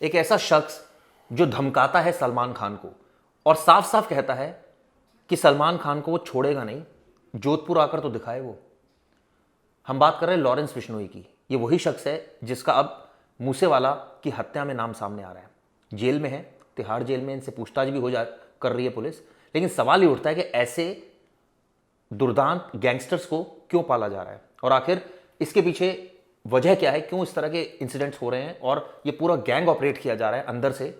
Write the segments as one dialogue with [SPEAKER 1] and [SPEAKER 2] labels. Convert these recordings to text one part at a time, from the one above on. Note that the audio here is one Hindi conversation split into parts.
[SPEAKER 1] एक ऐसा शख्स जो धमकाता है सलमान खान को और साफ साफ कहता है कि सलमान खान को वो छोड़ेगा नहीं, जोधपुर आकर तो दिखाए वो। हम बात कर रहे हैं लॉरेंस बिश्नोई की। ये वही शख्स है जिसका अब मूसेवाला की हत्या में नाम सामने आ रहा है। जेल में है, तिहाड़ जेल में, इनसे पूछताछ भी कर रही है पुलिस। लेकिन सवाल ये उठता है कि ऐसे दुर्दांत गैंगस्टर्स को क्यों पाला जा रहा है और आखिर इसके पीछे वजह क्या है, क्यों इस तरह के इंसिडेंट्स हो रहे हैं और ये पूरा गैंग ऑपरेट किया जा रहा है अंदर से।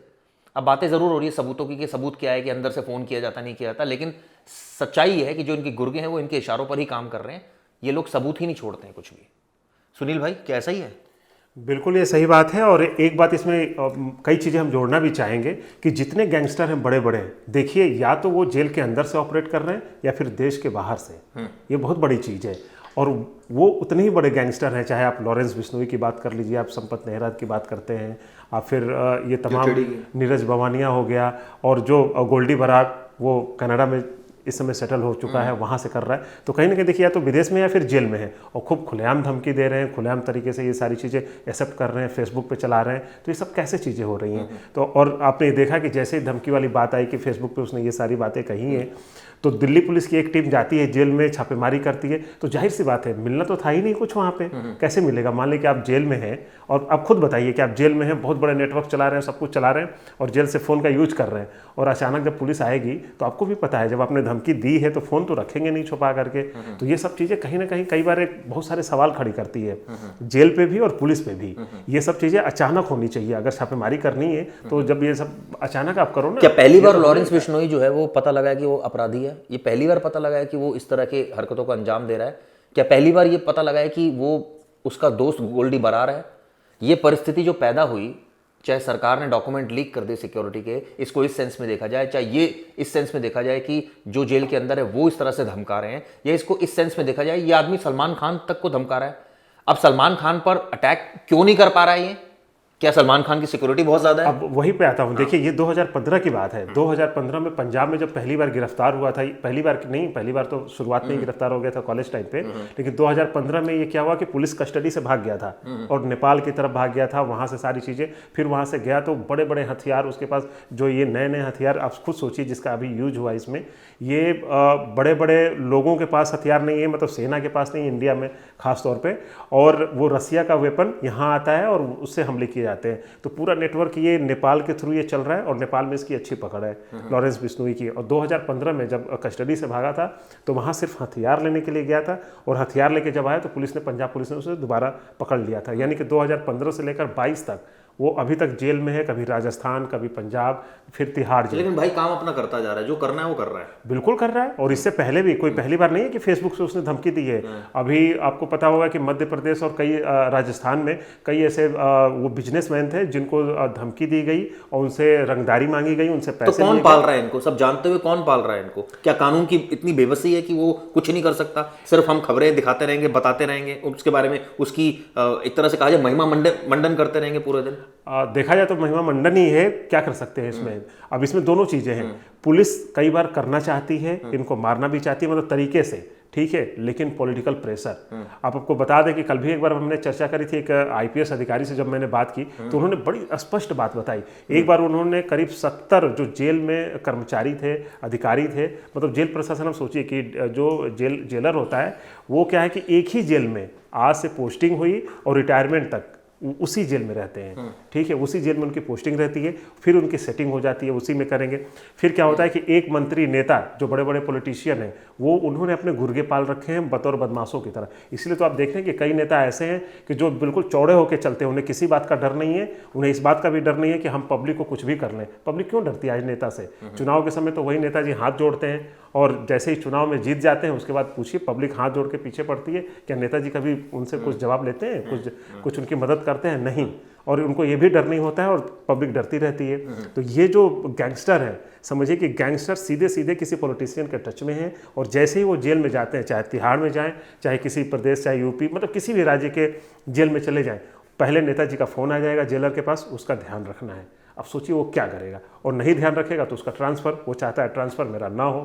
[SPEAKER 1] अब बातें ज़रूर हो रही है सबूतों की कि सबूत क्या है कि अंदर से फ़ोन किया जाता नहीं किया जाता, लेकिन सच्चाई ये है कि जो इनके गुर्गे हैं वो इनके इशारों पर ही काम कर रहे हैं। ये लोग सबूत ही नहीं छोड़ते हैं कुछ भी। सुनील भाई, क्या ऐसा ही है?
[SPEAKER 2] बिल्कुल ये सही बात है। और एक बात इसमें कई चीज़ें हम जोड़ना भी चाहेंगे कि जितने गैंगस्टर हैं बड़े बड़े, देखिए या तो वो जेल के अंदर से ऑपरेट कर रहे हैं या फिर देश के बाहर से। ये बहुत बड़ी चीज़ है और वो उतने ही बड़े गैंगस्टर हैं, चाहे आप लॉरेंस बिश्नोई की बात कर लीजिए, आप संपत नेहरा की बात करते हैं, आप फिर ये तमाम नीरज भवानिया हो गया, और जो गोल्डी बराड़ वो कनाडा में इस समय सेटल हो चुका है, वहाँ से कर रहा है। तो कहीं ना कहीं देखिए या तो विदेश में या फिर जेल में है और खूब खुलेआम धमकी दे रहे हैं, खुलेआम तरीके से ये सारी चीज़ें एक्सेप्ट कर रहे हैं, फेसबुक पे चला रहे हैं। तो ये सब कैसे चीज़ें हो रही हैं? तो और आपने देखा कि जैसे ही धमकी वाली बात आई कि फेसबुक पे उसने ये सारी बातें कही हैं, तो दिल्ली पुलिस की एक टीम जाती है जेल में, छापेमारी करती है। तो जाहिर सी बात है, मिलना तो था ही नहीं कुछ वहाँ पे, कैसे मिलेगा? मान लीजिए कि आप जेल में हैं और आप खुद बताइए कि आप जेल में हैं, बहुत बड़े नेटवर्क चला रहे हैं, सब कुछ चला रहे हैं और जेल से फ़ोन का यूज कर रहे हैं, और अचानक जब पुलिस आएगी तो आपको भी पता है जब आपने धमकी दी है तो फ़ोन तो रखेंगे नहीं छुपा करके। तो ये सब चीज़ें कहीं ना कहीं कई बार एक बहुत सारे सवाल खड़ी करती है, जेल पे भी और पुलिस पे भी। ये सब चीज़ें अचानक होनी चाहिए। अगर छापेमारी करनी है तो जब ये सब अचानक आप करो ना।
[SPEAKER 1] क्या पहली बार लॉरेंस बिश्नोई जो है वो पता लगा कि वो अपराधी है? ये पहली बार पता लगा है कि वो इस तरह के हरकतों को अंजाम दे रहा है? क्या पहली बार ये पता लगा है कि वो उसका दोस्त गोल्डी बराड़ है? ये परिस्थिति जो पैदा हुई, चाहे सरकार ने डॉक्यूमेंट लीक कर दे सिक्योरिटी के, इसको इस सेंस में देखा जाए, चाहे ये इस सेंस में देखा जाए कि जो जेल के अंदर है वो इस तरह से धमका रहे हैं, या इसको इस सेंस में देखा जाए ये आदमी सलमान खान तक को धमका रहा है। अब सलमान खान पर अटैक क्यों नहीं कर पा रहा है ये? क्या सलमान खान की सिक्योरिटी बहुत ज्यादा है?
[SPEAKER 2] अब वहीं पे आता हूँ। देखिए ये 2015 की बात है। 2015 में पंजाब में जब पहली बार गिरफ्तार हुआ था, पहली बार तो शुरुआत में ही गिरफ्तार हो गया था कॉलेज टाइम पे, लेकिन 2015 में ये क्या हुआ कि पुलिस कस्टडी से भाग गया था और नेपाल की तरफ भाग गया था, वहाँ से सारी चीज़ें। फिर वहाँ से गया तो बड़े बड़े हथियार उसके पास, जो ये नए नए हथियार आप खुद सोचिए जिसका अभी यूज हुआ इसमें, ये बड़े बड़े लोगों के पास हथियार नहीं है, मतलब सेना के पास नहीं, इंडिया में खास तौर पे। और वो रसिया का वेपन यहाँ आता है और उससे हमले किए जाते हैं। तो पूरा नेटवर्क ये नेपाल के थ्रू ये चल रहा है और नेपाल में इसकी अच्छी पकड़ है लॉरेंस बिश्नोई की। और 2015 में जब कस्टडी से भागा था तो वहाँ सिर्फ हथियार लेने के लिए गया था, और हथियार लेके जब आया तो पुलिस ने, पंजाब पुलिस ने उसे दोबारा पकड़ लिया था। यानी कि 2015 से लेकर 22 तक वो अभी तक जेल में है, कभी राजस्थान, कभी पंजाब, फिर तिहाड़ जेल।
[SPEAKER 1] लेकिन भाई काम अपना करता जा रहा है, जो करना है वो कर रहा है।
[SPEAKER 2] बिल्कुल कर रहा है। और इससे पहले भी कोई पहली बार नहीं है कि फेसबुक से उसने धमकी दी है। अभी आपको पता होगा कि मध्य प्रदेश और कई राजस्थान में कई ऐसे वो बिजनेसमैन थे जिनको धमकी दी गई और उनसे रंगदारी मांगी गई, उनसे पैसे।
[SPEAKER 1] तो कौन पाल रहा है इनको? सब जानते हुए कौन पाल रहा है इनको? क्या कानून की इतनी बेबसी है कि वो कुछ नहीं कर सकता? सिर्फ हम खबरें दिखाते रहेंगे, बताते रहेंगे, उसके बारे में उसकी एक तरह से कहा जाए महिमा मंडन करते रहेंगे पूरे दिन।
[SPEAKER 2] देखा जाए तो महिमा मंडन ही है, क्या कर सकते हैं इसमें? अब इसमें दोनों चीज़ें हैं। पुलिस कई बार करना चाहती है, इनको मारना भी चाहती है, मतलब तरीके से, ठीक है, लेकिन पॉलिटिकल प्रेशर। आपको बता दें कि कल भी एक बार हमने चर्चा करी थी एक आईपीएस अधिकारी से, जब मैंने बात की तो उन्होंने बड़ी स्पष्ट बात बताई। एक बार उन्होंने करीब 70 जो जेल में कर्मचारी थे, अधिकारी थे, मतलब जेल प्रशासन, हम सोचिए कि जो जेलर होता है वो क्या है कि एक ही जेल में आज से पोस्टिंग हुई और रिटायरमेंट तक उसी जेल में रहते हैं, ठीक है, उसी जेल में उनकी पोस्टिंग रहती है, फिर उनकी सेटिंग हो जाती है, उसी में करेंगे। फिर क्या होता है कि एक मंत्री, नेता, जो बड़े बड़े पॉलिटिशियन हैं, वो उन्होंने अपने गुर्गे पाल रखे हैं बतौर बदमाशों की तरह। इसलिए तो आप देख रहे हैं कि कई नेता ऐसे हैं कि जो बिल्कुल चौड़े होकर चलते हैं, उन्हें किसी बात का डर नहीं है, उन्हें इस बात का भी डर नहीं है कि हम पब्लिक को कुछ भी कर लें। पब्लिक क्यों डरती है आज नेता से? चुनाव के समय तो वही नेताजी हाथ जोड़ते हैं और जैसे ही चुनाव में जीत जाते हैं उसके बाद पूछिए पब्लिक हाथ जोड़ के पीछे पड़ती है। क्या नेताजी कभी उनसे कुछ जवाब लेते हैं, कुछ उनकी मदद करते हैं? नहीं। और उनको ये भी डर नहीं होता है और पब्लिक डरती रहती है। तो ये जो गैंगस्टर है, समझिए कि गैंगस्टर सीधे सीधे किसी पॉलिटिशियन के टच में है, और जैसे ही वो जेल में जाते हैं, चाहे तिहाड़ में जाएं, चाहे किसी प्रदेश, चाहे यूपी, मतलब किसी भी राज्य के जेल में चले जाएं, पहले नेताजी का फ़ोन आ जाएगा जेलर के पास, उसका ध्यान रखना है। अब सोचिए वो क्या करेगा, और नहीं ध्यान रखेगा तो उसका ट्रांसफ़र, वो चाहता है ट्रांसफ़र मेरा ना हो।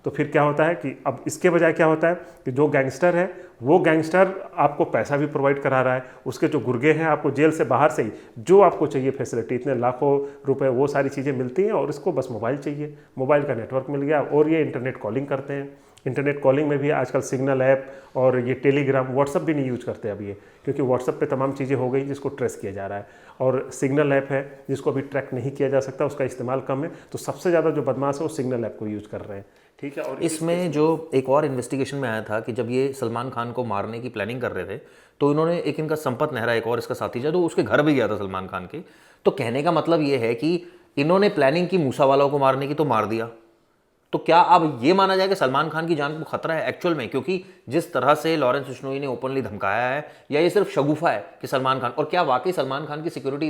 [SPEAKER 2] तो फिर क्या होता है कि अब इसके बजाय क्या होता है कि जो गैंगस्टर है वो गैंगस्टर आपको पैसा भी प्रोवाइड करा रहा है, उसके जो गुर्गे हैं आपको जेल से बाहर से ही जो आपको चाहिए फैसिलिटी, इतने लाखों रुपए वो सारी चीज़ें मिलती हैं, और इसको बस मोबाइल चाहिए, मोबाइल का नेटवर्क मिल गया, और ये इंटरनेट कॉलिंग करते हैं। इंटरनेट कॉलिंग में भी आजकल सिग्नल ऐप और ये टेलीग्राम, व्हाट्सअप भी नहीं यूज करते अब ये, क्योंकि व्हाट्सअप पे तमाम चीज़ें हो गई जिसको ट्रेस किया जा रहा है, और सिग्नल ऐप है जिसको अभी ट्रैक नहीं किया जा सकता, उसका इस्तेमाल कम है। तो सबसे ज़्यादा जो बदमाश है वो सिग्नल ऐप को यूज कर रहे हैं, ठीक है। और
[SPEAKER 1] इसमें जो एक और इन्वेस्टिगेशन में आया था कि जब ये सलमान खान को मारने की प्लानिंग कर रहे थे तो इन्होंने एक इनका संपत नेहरा, एक और इसका साथी था, तो उसके घर भी गया था सलमान खान के। तो कहने का मतलब ये है कि इन्होंने प्लानिंग की मूसावाला को मारने की, तो मार दिया। तो क्या अब ये माना जाए कि सलमान खान की जान को खतरा है एक्चुअल में? क्योंकि जिस तरह से लॉरेंस बिश्नोई ने ओपनली धमकाया है, या ये सिर्फ शगुफा है कि सलमान खान, और क्या वाकई सलमान खान की सिक्योरिटी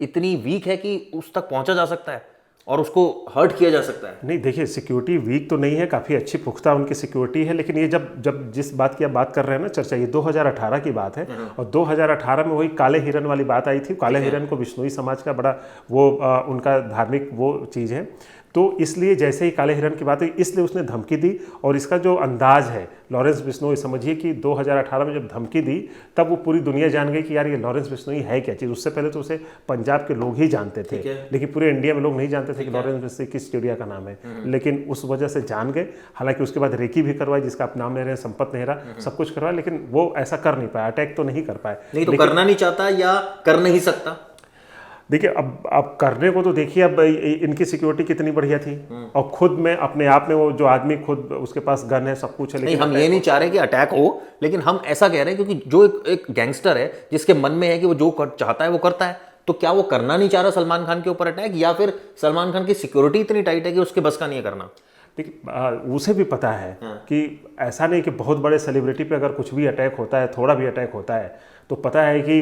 [SPEAKER 1] इतनी वीक है कि उस तक पहुंचा जा सकता है और उसको हर्ट किया जा सकता है?
[SPEAKER 2] नहीं, देखिए सिक्योरिटी वीक तो नहीं है, काफ़ी अच्छी पुख्ता उनकी सिक्योरिटी है, लेकिन ये जब जिस बात की आप बात कर रहे हैं ना चर्चा, ये 2018 की बात है, और 2018 में वही काले हिरन वाली बात आई थी। काले हिरन को बिश्नोई समाज का बड़ा वो उनका धार्मिक वो चीज़ है, तो इसलिए जैसे ही काले हिरन की बात हुई इसलिए उसने धमकी दी। और इसका जो अंदाज है लॉरेंस बिश्नोई, समझिए कि 2018 में जब धमकी दी तब वो पूरी दुनिया जान गई कि यार ये लॉरेंस बिश्नोई है क्या चीज़। उससे पहले तो उसे पंजाब के लोग ही जानते थे, लेकिन पूरे इंडिया में लोग नहीं जानते थे कि लॉरेंस बिश्नोई किस चिड़िया का नाम है, लेकिन उस वजह से जान गए। हालांकि उसके बाद रेकी भी करवाई, जिसका आप नाम ले रहे हैं संपत नेहरा, सब कुछ करवाया, लेकिन वो ऐसा कर नहीं पाया, अटैक तो नहीं कर पाए।
[SPEAKER 1] नहीं तो करना नहीं चाहता या कर नहीं सकता?
[SPEAKER 2] देखिए अब करने को तो देखिए, अब इनकी सिक्योरिटी कितनी बढ़िया थी, और खुद में अपने आप में वो जो आदमी खुद उसके पास गन है, सब कुछ है,
[SPEAKER 1] नहीं,
[SPEAKER 2] लेकिन
[SPEAKER 1] हम ये नहीं चाह रहे कि अटैक हो, लेकिन हम ऐसा कह रहे हैं क्योंकि जो एक गैंगस्टर है जिसके मन में है कि वो जो चाहता है वो करता है, तो क्या वो करना नहीं चाह रहा सलमान खान के ऊपर अटैक, या फिर सलमान खान की सिक्योरिटी इतनी टाइट है कि उसके बस का नहीं है करना?
[SPEAKER 2] देखिए उसे भी पता है कि ऐसा नहीं कि बहुत बड़े सेलिब्रिटी पे अगर कुछ भी अटैक होता है, थोड़ा भी अटैक होता है, तो पता है कि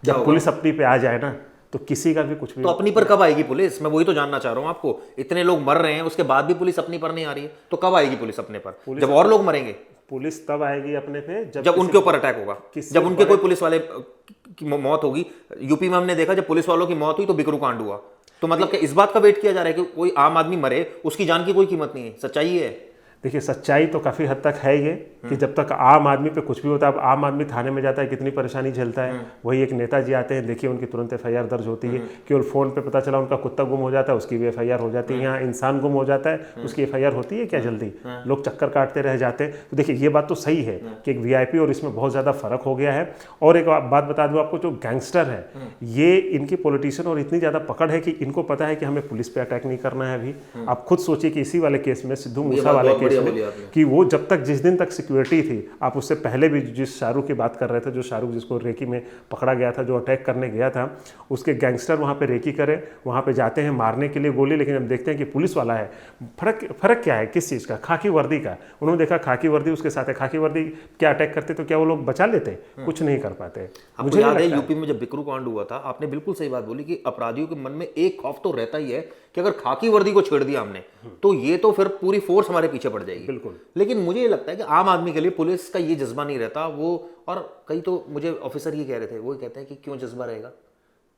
[SPEAKER 2] जब पुलिस अपनी पे आ जाए ना तो किसी का भी कुछ भी।
[SPEAKER 1] तो अपनी पर कब आएगी पुलिस? मैं वही तो जानना चाह रहा हूं आपको। इतने लोग मर रहे हैं उसके बाद भी पुलिस अपनी पर नहीं आ रही है, तो कब आएगी पुलिस अपने पर? जब और लोग मरेंगे।
[SPEAKER 2] पुलिस तब आएगी अपने पे
[SPEAKER 1] जब उनके ऊपर अटैक होगा, जब उनके कोई पुलिस वाले की मौत होगी। यूपी में हमने देखा जब पुलिस वालों की मौत हुई तो बिकरू कांड हुआ। तो मतलब कि इस बात का वेट किया जा रहा है कि कोई आम आदमी मरे, उसकी जान की कोई कीमत नहीं है? सच्चाई है।
[SPEAKER 2] देखिए सच्चाई तो काफ़ी हद तक है ये कि जब तक आम आदमी पे कुछ भी होता है, अब आम आदमी थाने में जाता है कितनी परेशानी झेलता है, वही एक नेताजी आते हैं, देखिए उनकी तुरंत एफआईआर दर्ज होती है। केवल फ़ोन पे पता चला उनका कुत्ता गुम हो जाता है, उसकी भी एफआईआर हो जाती है। यहाँ इंसान गुम हो जाता है, उसकी एफआईआर होती है क्या जल्दी? लोग चक्कर काटते रह जाते हैं। तो देखिए ये बात तो सही है कि एक वीआईपी और इसमें बहुत ज़्यादा फ़र्क हो गया है। और एक बात बता दूँ आपको, जो गैंगस्टर है ये इनकी पॉलिटिशियन और इतनी ज़्यादा पकड़ है कि इनको पता है कि हमें पुलिस पे अटैक नहीं करना है। अभी आप खुद सोचिए कि इसी वाले केस में, सिद्धू मूसा वाले केस में, कि वो जब तक जिस दिन तक सिक्योरिटी थी, आप उससे पहले भी जिस शाहरुख की बात कर रहे थे, जो शाहरुख जिसको रेकी में पकड़ा गया था, जो अटैक करने गया था, उसके गैंगस्टर वहाँ पे रेकी करे, वहाँ पे जाते हैं मारने के लिए गोली, लेकिन हम देखते हैं कि पुलिस वाला है। फर्क क्या है? किस चीज़ का? खाकी वर्दी का। उन्होंने देखा खाकी वर्दी उसके साथ है, खाकी वर्दी क्या अटैक करते तो क्या वो लोग बचा लेते? कुछ नहीं कर पाते।
[SPEAKER 1] मुझे याद है यूपी में जब बिकरू कांड हुआ था, आपने बिल्कुल सही बात बोली कि अपराधियों के मन में एक खौफ तो रहता ही है कि अगर खाकी वर्दी को छेड़ दिया हमने तो ये तो फिर पूरी फोर्स हमारे पीछे पड़ जाएगी।
[SPEAKER 2] बिल्कुल।
[SPEAKER 1] लेकिन मुझे ये लगता है कि आम आदमी के लिए पुलिस का ये जज्बा नहीं रहता वो। और कई तो मुझे ऑफिसर ये कह रहे थे, वो कहते हैं कि क्यों जज्बा रहेगा,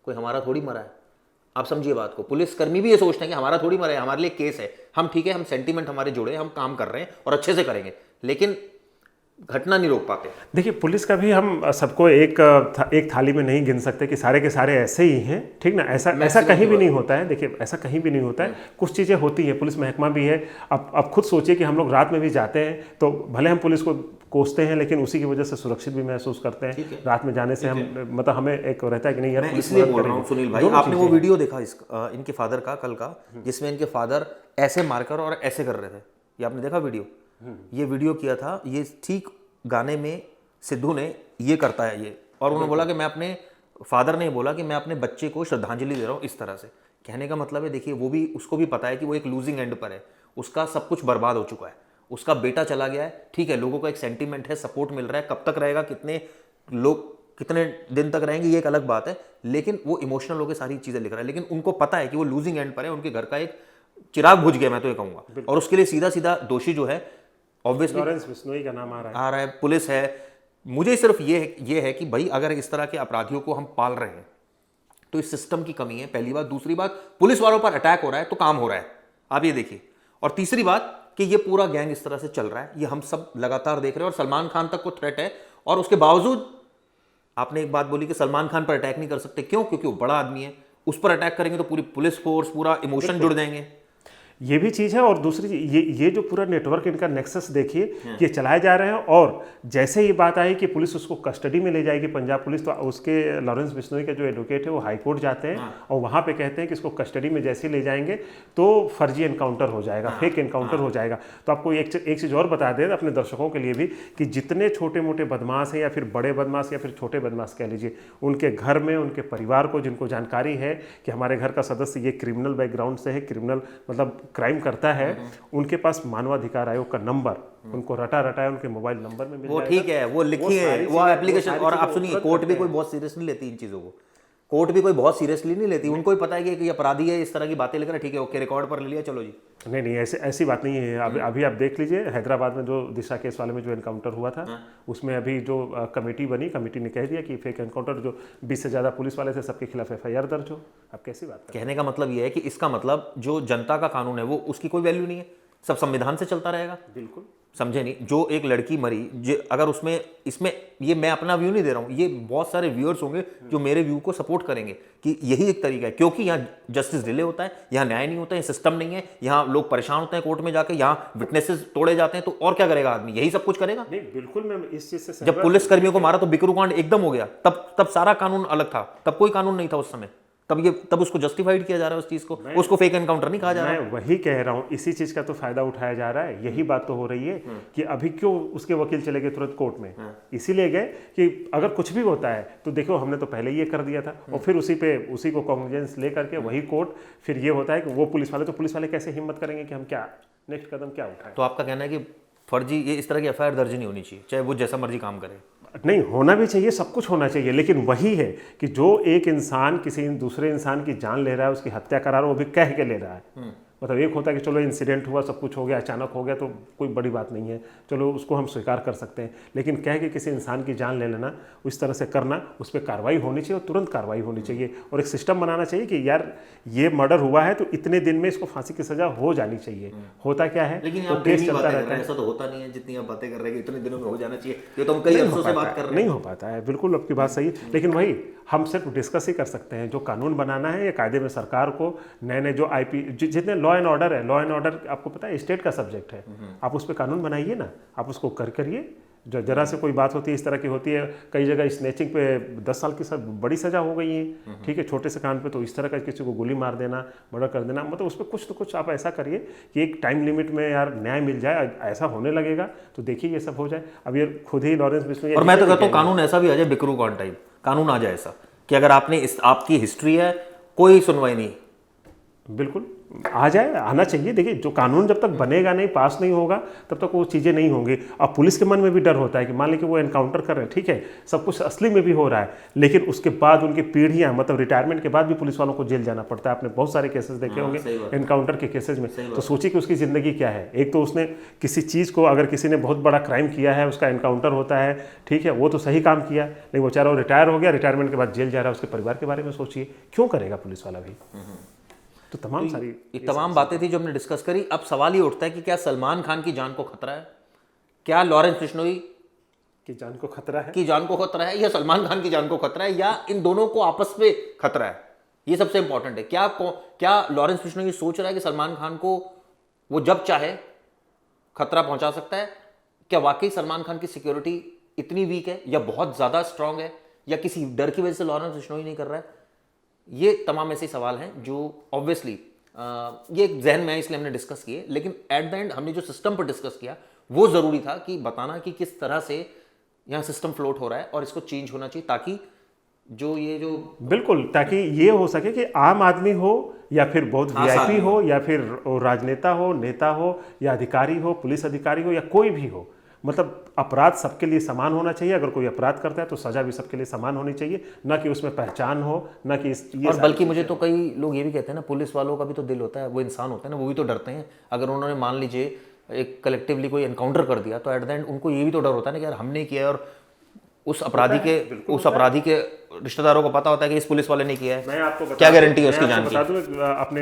[SPEAKER 1] कोई हमारा थोड़ी मरा है। आप समझिए बात को, पुलिस कर्मी भी ये सोचते हैं कि हमारा थोड़ी मरा है, हमारे लिए केस है, हम ठीक है, हम सेंटीमेंट हमारे जुड़े, हम काम कर रहे हैं और अच्छे से करेंगे, लेकिन घटना नहीं रोक पाते।
[SPEAKER 2] देखिए पुलिस का भी हम सबको एक थाली में नहीं गिन सकते कि सारे के सारे ऐसे ही हैं, ठीक ना? ऐसा कहीं भी नहीं होता है। देखिए ऐसा कहीं भी नहीं होता है, कुछ चीज़ें होती हैं, पुलिस महकमा भी है। अब खुद सोचिए कि हम लोग रात में भी जाते हैं तो भले हम पुलिस को कोसते हैं, लेकिन उसी की वजह से सुरक्षित भी महसूस करते हैं। रात में जाने से हम मतलब हमें एक रहता है कि नहीं यार
[SPEAKER 1] मैं इसलिए बोल रहा हूँ सुनील भाई, आपने वो वीडियो देखा इनके फादर का कल का, जिसमें इनके फादर ऐसे मारकर और ऐसे कर रहे थे, ये आपने देखा वीडियो? ये वीडियो किया था, ये ठीक गाने में सिद्धू ने ये करता है ये, और उन्होंने बोला कि मैं अपने फादर ने बोला कि मैं अपने बच्चे को श्रद्धांजलि दे रहा हूँ इस तरह से। कहने का मतलब है, देखिए वो भी, उसको भी पता है कि वो एक लूजिंग एंड पर है, उसका सब कुछ बर्बाद हो चुका है, उसका बेटा चला गया है, ठीक है, लोगों का एक सेंटीमेंट है, सपोर्ट मिल रहा है, कब तक रहेगा, कितने लोग कितने दिन तक रहेंगे ये एक अलग बात है, लेकिन वो इमोशनल होकर सारी चीज़ें लिख रहा है। लेकिन उनको पता है कि वो लूजिंग एंड पर है, उनके घर का एक चिराग बुझ गया, मैं तो ये कहूँगा, और उसके लिए सीधा सीधा दोषी जो है ऑब्वियसली
[SPEAKER 2] लॉरेंस बिश्नोई का नाम आ रहा
[SPEAKER 1] है, पुलिस है। मुझे सिर्फ ये है कि भाई अगर इस तरह के अपराधियों को हम पाल रहे हैं तो इस सिस्टम की कमी है, पहली बात। दूसरी बात, पुलिस वालों पर अटैक हो रहा है तो काम हो रहा है, आप ये देखिए। और तीसरी बात कि ये पूरा गैंग इस तरह से चल रहा है, ये हम सब लगातार देख रहे हैं, और सलमान खान तक को थ्रेट है। और उसके बावजूद आपने एक बात बोली कि सलमान खान पर अटैक नहीं कर सकते, क्यों? क्योंकि वो बड़ा आदमी है, उस पर अटैक करेंगे तो पूरी पुलिस फोर्स, पूरा इमोशन जुड़ जाएंगे।
[SPEAKER 2] ये भी चीज़ है। और दूसरी चीज़, ये जो पूरा नेटवर्क इनका नेक्सस देखिए, ये चलाए जा रहे हैं। और जैसे ये बात आई कि पुलिस उसको कस्टडी में ले जाएगी, पंजाब पुलिस, तो उसके लॉरेंस बिश्नोई का जो एडवोकेट है वो हाई कोर्ट जाते हैं और वहाँ पे कहते हैं कि इसको कस्टडी में जैसे ही ले जाएंगे तो फर्जी एनकाउंटर हो जाएगा, फेक एनकाउंटर हो जाएगा। तो आपको एक चीज़ और बता दें अपने दर्शकों के लिए भी कि जितने छोटे मोटे बदमाश हैं या फिर बड़े बदमाश या फिर छोटे बदमाश कह लीजिए, उनके घर में उनके परिवार को जिनको जानकारी है कि हमारे घर का सदस्य ये क्रिमिनल बैकग्राउंड से है, क्रिमिनल मतलब क्राइम करता है, उनके पास मानवाधिकार आयोग का नंबर उनको रटा है, उनके मोबाइल नंबर में मिल
[SPEAKER 1] वो
[SPEAKER 2] जाएगा।
[SPEAKER 1] ठीक है, वो लिखी है, वो एप्लीकेशन। और आप सुनिए, कोर्ट भी कोई बहुत सीरियसली लेती इन चीज़ों को, कोर्ट भी कोई बहुत सीरियसली नहीं लेती। उनको ही पता है कि ये अपराधी है, इस तरह की बातें लेकर, ठीक है ओके रिकॉर्ड पर ले लिया, चलो जी।
[SPEAKER 2] नहीं, ऐसी बात नहीं है। अभी आप देख लीजिए, हैदराबाद में जो दिशा केस वाले में जो एनकाउंटर हुआ था, उसमें अभी जो कमेटी बनी, कमेटी ने कह दिया कि फेक एनकाउंटर, जो 20 से ज़्यादा पुलिस वाले थे सबके खिलाफ FIR दर्ज हो। अब कैसी बात है?
[SPEAKER 1] कहने का मतलब ये है कि इसका मतलब जो जनता का कानून है वो उसकी कोई वैल्यू नहीं है, सब संविधान से चलता रहेगा।
[SPEAKER 2] बिल्कुल,
[SPEAKER 1] समझे नहीं? जो एक लड़की मरी, अगर उसमें इसमें ये मैं अपना व्यू नहीं दे रहा हूँ, ये बहुत सारे व्यूअर्स होंगे जो मेरे व्यू को सपोर्ट करेंगे कि यही एक तरीका है, क्योंकि यहाँ जस्टिस डिले होता है, यहाँ न्याय नहीं होता है, सिस्टम नहीं है, यहाँ लोग परेशान होते हैं कोर्ट में जाके, यहाँ विटनेसेस तोड़े जाते हैं, तो और क्या करेगा आदमी? यही सब कुछ करेगा।
[SPEAKER 2] नहीं बिल्कुल, मैं इस चीज़ से
[SPEAKER 1] जब पुलिस कर्मियों को मारा तो बिकरू कांड एकदम हो गया, तब सारा कानून अलग था, तब कोई कानून नहीं था उस समय, तब उसको जस्टिफाइड किया जा रहा है, उस चीज को, उसको फेक एनकाउंटर नहीं कहा जा रहा।
[SPEAKER 2] मैं वही कह रहा हूँ, इसी चीज़ का तो फायदा उठाया जा रहा है। यही बात तो हो रही है कि अभी क्यों उसके वकील चले गए तुरंत कोर्ट में, इसीलिए गए कि अगर कुछ भी होता है तो देखो हमने तो पहले ये कर दिया था, और फिर उसी को कॉन्ग्रेंस ले करके वही कोर्ट, फिर ये होता है कि वो पुलिस वाले कैसे हिम्मत करेंगे कि हम क्या नेक्स्ट कदम क्या उठाएं।
[SPEAKER 1] तो आपका कहना है कि फर्जी ये इस तरह की FIR दर्ज नहीं होनी चाहिए, चाहे वो जैसा मर्जी काम करे?
[SPEAKER 2] नहीं, होना भी चाहिए, सब कुछ होना चाहिए, लेकिन वही है कि जो एक इंसान किसी दूसरे इंसान की जान ले रहा है, उसकी हत्या करा रहा है, वो भी कह के ले रहा है। मतलब एक होता है कि चलो इंसिडेंट हुआ, सब कुछ हो गया, अचानक हो गया तो कोई बड़ी बात नहीं है, चलो उसको हम स्वीकार कर सकते हैं, लेकिन कह के किसी इंसान की जान ले लेना, उस तरह से करना, उस पर कार्रवाई होनी चाहिए और तुरंत कार्रवाई होनी चाहिए। और एक सिस्टम बनाना चाहिए कि यार ये मर्डर हुआ है तो इतने दिन में इसको फांसी की सजा हो जानी चाहिए। होता क्या है,
[SPEAKER 1] लेकिन
[SPEAKER 2] तो केस चलता रहता है,
[SPEAKER 1] ऐसा तो होता नहीं है जितनी आप बातें कर रहे हैं कि इतने दिनों में हो जाना चाहिए, ये तो हम कई अरसों से बात कर रहे हैं।
[SPEAKER 2] नहीं हो पाता है, बिल्कुल आपकी बात सही है, लेकिन वही हम सिर्फ डिस्कस ही कर सकते हैं। जो कानून बनाना है या कायदे में सरकार को नए जो जितने लॉ एंड ऑर्डर है, लॉ एंड ऑर्डर आपको पता है स्टेट का सब्जेक्ट है, आप उस पर कानून बनाइए ना, आप उसको करिए। जो जरा से कोई बात होती है इस तरह की होती है, कई जगह स्नैचिंग पे 10 साल की बड़ी सजा हो गई है, ठीक है, छोटे से कांड पे तो इस तरह का किसी को गोली मार देना, मर्डर कर देना, मतलब उस पर कुछ तो कुछ आप ऐसा करिए कि एक टाइम लिमिट में यार न्याय मिल जाए। ऐसा होने लगेगा तो देखिए ये सब हो जाए। अब ये खुद ही लॉरेंस बिश्नोई,
[SPEAKER 1] और मैं तो कहता हूँ कानून ऐसा भी आ जाए, बिकरू कांड टाइप कानून आ जाए ऐसा कि अगर आपकी हिस्ट्री है, कोई सुनवाई नहीं,
[SPEAKER 2] बिल्कुल आ जाए, आना चाहिए। देखिए जो कानून जब तक बनेगा नहीं, पास नहीं होगा, तब तक वो चीज़ें नहीं होंगी। अब पुलिस के मन में भी डर होता है कि मान लीजिए वो एनकाउंटर कर रहे हैं, ठीक है, सब कुछ असली में भी हो रहा है, लेकिन उसके बाद उनकी पीढ़ियां, मतलब रिटायरमेंट के बाद भी पुलिस वालों को जेल जाना पड़ता है। आपने बहुत सारे केसेस देखे होंगे एनकाउंटर के केसेस में, तो सोचिए कि उसकी ज़िंदगी क्या है। एक तो उसने किसी चीज़ को, अगर किसी ने बहुत बड़ा क्राइम किया है, उसका एनकाउंटर होता है, ठीक है, वो तो सही काम किया, लेकिन वो बेचारा रिटायर हो गया, रिटायरमेंट के बाद जेल जा रहा है, उसके परिवार के बारे में सोचिए, क्यों करेगा पुलिस वाला भी। तो
[SPEAKER 1] तमाम बातें थी जो हमने डिस्कस करी। अब सवाल ये उठता है कि क्या सलमान खान की जान को खतरा है, क्या लॉरेंस बिश्नोई
[SPEAKER 2] की जान को खतरा है,
[SPEAKER 1] या सलमान खान की जान को खतरा है, या इन दोनों को आपस में खतरा है? ये सबसे इंपॉर्टेंट है। क्या लॉरेंस बिश्नोई सोच रहा है कि सलमान खान को वो जब चाहे खतरा पहुंचा सकता है? क्या वाकई सलमान खान की सिक्योरिटी इतनी वीक है, या बहुत ज्यादा स्ट्रांग है, या किसी डर की वजह से लॉरेंस बिश्नोई नहीं कर रहा है? ये तमाम ऐसे सवाल हैं जो ऑब्वियसली ये एक जहन में है, इसलिए हमने डिस्कस किए, लेकिन एट द एंड हमने जो सिस्टम पर डिस्कस किया वो ज़रूरी था कि बताना कि किस तरह से यहाँ सिस्टम फ्लोट हो रहा है और इसको चेंज होना चाहिए, ताकि
[SPEAKER 2] बिल्कुल, ताकि ये हो सके कि आम आदमी हो या फिर बहुत VIP हो या फिर राजनेता हो, नेता हो या अधिकारी हो, पुलिस अधिकारी हो या कोई भी हो, मतलब अपराध सबके लिए समान होना चाहिए। अगर कोई अपराध करता है तो सजा भी सबके लिए समान होनी चाहिए, ना कि उसमें पहचान हो, ना कि
[SPEAKER 1] और बल्कि मुझे तो कई लोग ये भी कहते हैं ना, पुलिस वालों का भी तो दिल होता है, वो इंसान होते हैं ना, वो भी तो डरते हैं। अगर उन्होंने मान लीजिए एक कलेक्टिवली कोई एनकाउंटर कर दिया तो एट द एंड उनको ये भी तो डर होता है ना कि यार हमने किया और उस अपराधी के रिश्तेदारों को पता होता है कि इस पुलिस वाले ने किया है।
[SPEAKER 2] मैं आपको बता
[SPEAKER 1] क्या गारंटी है उसकी जान
[SPEAKER 2] बता
[SPEAKER 1] की?
[SPEAKER 2] दूं अपने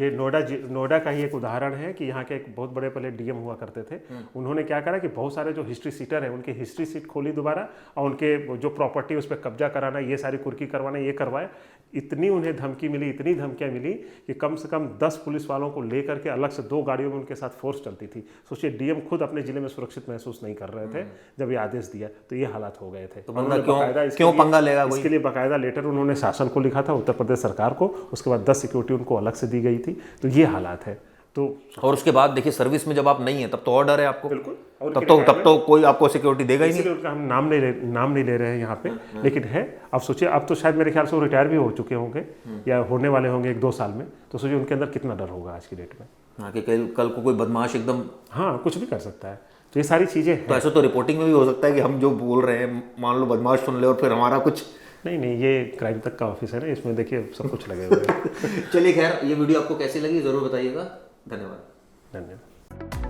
[SPEAKER 2] ये नोएडा का ही एक उदाहरण है कि यहाँ के एक बहुत बड़े पहले डीएम हुआ करते थे। उन्होंने क्या करा कि बहुत सारे जो हिस्ट्री सीटर हैं उनकी हिस्ट्री सीट खोली दोबारा, और उनके जो प्रॉपर्टी उस पर कब्जा कराना, ये सारी कुर्की करवाना, ये करवाए। इतनी उन्हें धमकी मिली, इतनी धमकियां मिली कि कम से कम 10 पुलिस वालों को लेकर के अलग से 2 गाड़ियों में उनके साथ फोर्स चलती थी। सोचिए, डीएम खुद अपने जिले में सुरक्षित महसूस नहीं कर रहे थे जब ये आदेश दिया, तो ये हालात हो गए थे।
[SPEAKER 1] तो बंदा क्यों पंगा लेगा?
[SPEAKER 2] इसके लिए बाकायदा लेटर उन्होंने शासन को लिखा था, उत्तर प्रदेश सरकार को। उसके बाद 10 सिक्योरिटी उनको अलग से दी गई थी। तो ये हालात है। तो
[SPEAKER 1] और उसके बाद देखिए, सर्विस में जब आप नहीं है तब तो और डर है आपको।
[SPEAKER 2] बिल्कुल,
[SPEAKER 1] तब तो कोई आपको सिक्योरिटी देगा ही नहीं।
[SPEAKER 2] इसलिए उनका हम नाम नहीं ले रहे हैं यहाँ पे, लेकिन है। अब सोचिए, अब तो शायद मेरे ख्याल से वो रिटायर भी हो चुके होंगे या होने वाले होंगे 1-2 साल में। तो सोचिए उनके अंदर कितना डर होगा आज की डेट में।
[SPEAKER 1] हाँ, कि कल को कोई बदमाश एकदम,
[SPEAKER 2] हाँ, कुछ भी कर सकता है। तो ये सारी चीज़ें हैं।
[SPEAKER 1] तो ऐसा तो रिपोर्टिंग में भी हो सकता है कि हम जो बोल रहे हैं, मान लो बदमाश सुन ले और फिर हमारा कुछ।
[SPEAKER 2] नहीं, ये क्राइम तक का ऑफिस है ना, इसमें देखिए सब कुछ लगे हुए हैं।
[SPEAKER 1] चलिए, खैर, ये वीडियो आपको कैसी लगी ज़रूर बताइएगा। धन्यवाद।
[SPEAKER 2] धन्यवाद।